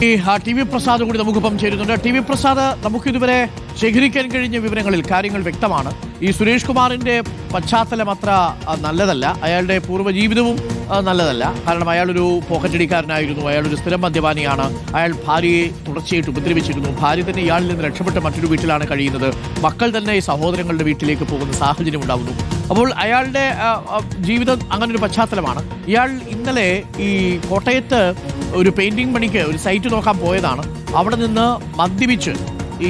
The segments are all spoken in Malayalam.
ടി വി പ്രസാദ് കൂടി നമുക്കിപ്പം ചേരുന്നുണ്ട്. ടി വി പ്രസാദ്, നമുക്കിതുവരെ ശേഖരിക്കാൻ കഴിഞ്ഞ വിവരങ്ങളിൽ കാര്യങ്ങൾ വ്യക്തമാണ്. ഈ സുരേഷ് കുമാറിന്റെ പശ്ചാത്തലം അത്ര നല്ലതല്ല, അയാളുടെ പൂർവ്വജീവിതവും നല്ലതല്ല. കാരണം അയാളൊരു പോക്കറ്റടിക്കാരനായിരുന്നു, അയാളൊരു സ്ഥിരം മദ്യപാനിയാണ്, അയാൾ ഭാര്യയെ തുടർച്ചയായിട്ട് ഉപദ്രവിച്ചിരുന്നു, ഭാര്യ തന്നെ ഇയാളിൽ നിന്ന് രക്ഷപ്പെട്ട് മറ്റൊരു വീട്ടിലാണ് കഴിയുന്നത്, മക്കൾ തന്നെ ഈ സഹോദരങ്ങളുടെ വീട്ടിലേക്ക് പോകുന്ന സാഹചര്യം ഉണ്ടാകുന്നു. അപ്പോൾ അയാളുടെ ജീവിതം അങ്ങനൊരു പശ്ചാത്തലമാണ്. ഇയാൾ ഇന്നലെ ഈ കോട്ടയത്ത് ഒരു പെയിന്റിംഗ് പണിക്ക് ഒരു സൈറ്റ് നോക്കാൻ പോയതാണ്. അവിടെ നിന്ന് മദ്യപിച്ച്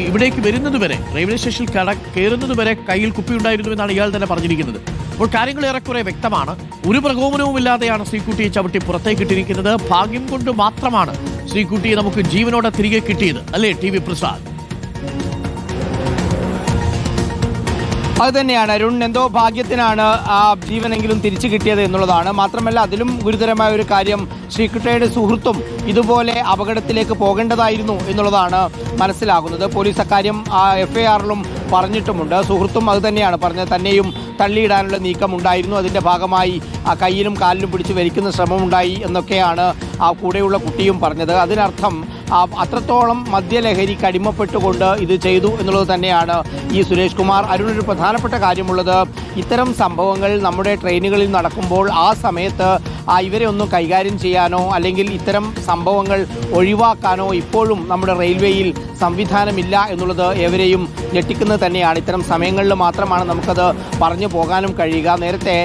ഇവിടേക്ക് വരുന്നത് വരെ, റെയിൽവേ സ്റ്റേഷനിൽ കയറുന്നത് വരെ കയ്യിൽ കുപ്പി ഉണ്ടായിരുന്നു എന്നാണ് ഇയാൾ തന്നെ പറഞ്ഞിരിക്കുന്നത്. അപ്പോൾ കാര്യങ്ങൾ ഏറെക്കുറെ വ്യക്തമാണ്. ഒരു പ്രകോപനവുമില്ലാതെയാണ് ശ്രീകുട്ടിയെ ചവിട്ടി പുറത്തേക്കിട്ടിരിക്കുന്നത്. ഭാഗ്യം കൊണ്ട് മാത്രമാണ് ശ്രീകുട്ടിയെ നമുക്ക് ജീവനോടെ തിരികെ കിട്ടിയത്, അല്ലേ ടി വി പ്രസാദ്? അത് തന്നെയാണ് അരുൺ, എന്തോ ഭാഗ്യത്തിനാണ് ആ ജീവനെങ്കിലും തിരിച്ചു കിട്ടിയത് എന്നുള്ളതാണ്. മാത്രമല്ല, അതിലും ഗുരുതരമായ ഒരു കാര്യം, ശ്രീകുട്ടിയുടെ സുഹൃത്തും ഇതുപോലെ അപകടത്തിലേക്ക് പോകേണ്ടതായിരുന്നു എന്നുള്ളതാണ് മനസ്സിലാകുന്നത്. പോലീസ് അക്കാര്യം FIRലും പറഞ്ഞിട്ടുമുണ്ട്. സുഹൃത്തും അത് തന്നെയാണ് പറഞ്ഞത്. തന്നെയും തള്ളിയിടാനുള്ള നീക്കമുണ്ടായിരുന്നു, അതിൻ്റെ ഭാഗമായി കയ്യിലും കാലിലും പിടിച്ച് വലിക്കുന്ന ശ്രമമുണ്ടായി എന്നൊക്കെയാണ് ആ കൂടെയുള്ള കുട്ടിയും പറഞ്ഞത്. അതിനർത്ഥം അത്രത്തോളം മദ്യലഹരിക്ക് അടിമപ്പെട്ടുകൊണ്ട് ഇത് ചെയ്തു എന്നുള്ളത് തന്നെയാണ് ഈ സുരേഷ് കുമാർ. അരുണൊരു പ്രധാനപ്പെട്ട കാര്യമുള്ളത്, ഇത്തരം സംഭവങ്ങൾ നമ്മുടെ ട്രെയിനുകളിൽ നടക്കുമ്പോൾ ആ സമയത്ത് ഇവരെ ഒന്നും കൈകാര്യം ചെയ്യാനോ അല്ലെങ്കിൽ ഇത്തരം സംഭവങ്ങൾ ഒഴിവാക്കാനോ ഇപ്പോഴും നമ്മുടെ റെയിൽവേയിൽ സംവിധാനമില്ല എന്നുള്ളത് ഏവരെയും ഞെട്ടിക്കുന്നത് തന്നെയാണ്. ഇത്തരം സമയങ്ങളിൽ മാത്രമാണ് നമുക്കത് പറഞ്ഞു പോകാനും കഴിയുക. നേരത്തെ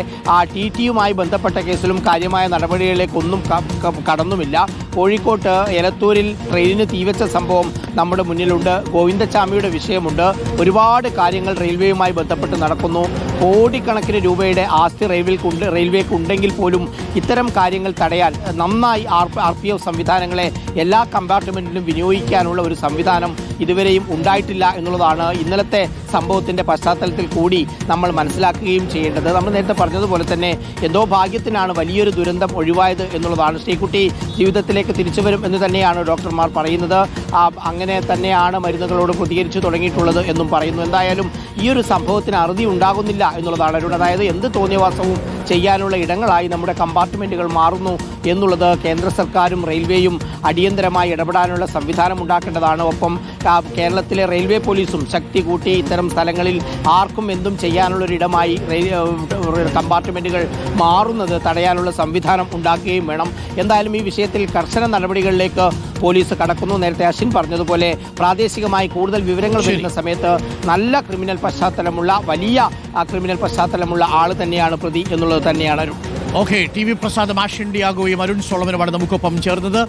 TTയുമായി ബന്ധപ്പെട്ട കേസിലും കാര്യമായ നടപടികളിലേക്കൊന്നും കടന്നുമില്ല. കോഴിക്കോട്ട് എലത്തൂരിൽ ട്രെയിനിന് തീവച്ച സംഭവം നമ്മുടെ മുന്നിലുണ്ട്. ഗോവിന്ദച്ചാമിയുടെ വിഷയമുണ്ട്. ഒരുപാട് കാര്യങ്ങൾ റെയിൽവേയുമായി ബന്ധപ്പെട്ട് നടക്കുന്നു. കോടിക്കണക്കിന് രൂപയുടെ ആസ്തി റെയിൽവേക്ക് ഉണ്ടെങ്കിൽ പോലും ഇത്തരം കാര്യങ്ങൾ തടയാൻ നന്നായി RPF സംവിധാനങ്ങളെ എല്ലാ കമ്പാർട്ട്മെൻറ്റിലും വിനിയോഗിക്കാനുള്ള ഒരു സംവിധാനം ഇതുവരെയും ഉണ്ടായിട്ടില്ല എന്നുള്ളതാണ് ഇന്നലത്തെ സംഭവത്തിൻ്റെ പശ്ചാത്തലത്തിൽ കൂടി നമ്മൾ മനസ്സിലാക്കുകയും ചെയ്യേണ്ടത്. നമ്മൾ നേരത്തെ പറഞ്ഞതുപോലെ തന്നെ എന്തോ ഭാഗ്യത്തിനാണ് വലിയൊരു ദുരന്തം ഒഴിവായത് എന്നുള്ളതാണ്. ശ്രീകുട്ടി ജീവിതത്തിലേക്ക് തിരിച്ചു വരും എന്ന് തന്നെയാണ് ഡോക്ടർമാർ പറയുന്നത്. അങ്ങനെ തന്നെയാണ് മരുന്നുകളോട് പ്രതികരിച്ചു തുടങ്ങിയിട്ടുള്ളത് എന്നും പറയുന്നു. എന്തായാലും ഈ ഒരു സംഭവത്തിന് അറുതി ഉണ്ടാകുന്നില്ല എന്നുള്ളതാണ് അരുൺ. അതായത് എന്ത് തോന്നിയവാസവും ചെയ്യാനുള്ള ഇടങ്ങളായി നമ്മുടെ കമ്പാർട്ട്മെൻറ്റുകൾ മാറുന്നു എന്നുള്ളത് കേന്ദ്ര സർക്കാരും റെയിൽവേയും അടിയന്തരമായി ഇടപെടാനുള്ള സംവിധാനം ഉണ്ടാക്കേണ്ടതാണ്. ഒപ്പം കേരളത്തിലെ റെയിൽവേ പോലീസും ശക്തി കൂട്ടി ഇത്തരം സ്ഥലങ്ങളിൽ ആർക്കും എന്തും ചെയ്യാനുള്ളൊരിടമായി കമ്പാർട്ട്മെൻറ്റുകൾ മാറുന്നത് തടയാനുള്ള സംവിധാനം ഉണ്ടാക്കുകയും വേണം. എന്തായാലും ഈ വിഷയത്തിൽ കർശന നടപടികളിലേക്ക് പോലീസ് കടക്കുന്നു. നേരത്തെ അശ്വിൻ പറഞ്ഞതുപോലെ പ്രാദേശികമായി കൂടുതൽ വിവരങ്ങൾ വരുന്ന സമയത്ത് നല്ല ക്രിമിനൽ പശ്ചാത്തലമുള്ള വലിയ ക്രിമിനൽ പശ്ചാത്തലമുള്ള ആൾ തന്നെയാണ് പ്രതി എന്നുള്ളത് തന്നെയാണ് Arun. Okay, T V Prasad, മാഷിൻഡിയാഗോയും അരുൺ സോളമനുമാണ് നമുക്കൊപ്പം ചേർന്നത്.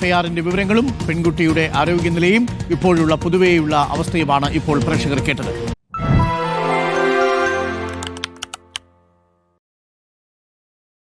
FIRന്റെ വിവരങ്ങളും പെൺകുട്ടിയുടെ ആരോഗ്യനിലയും ഇപ്പോഴുള്ള പൊതുവെയുള്ള അവസ്ഥയുമാണ് ഇപ്പോൾ പ്രേക്ഷകർ കേട്ടത്.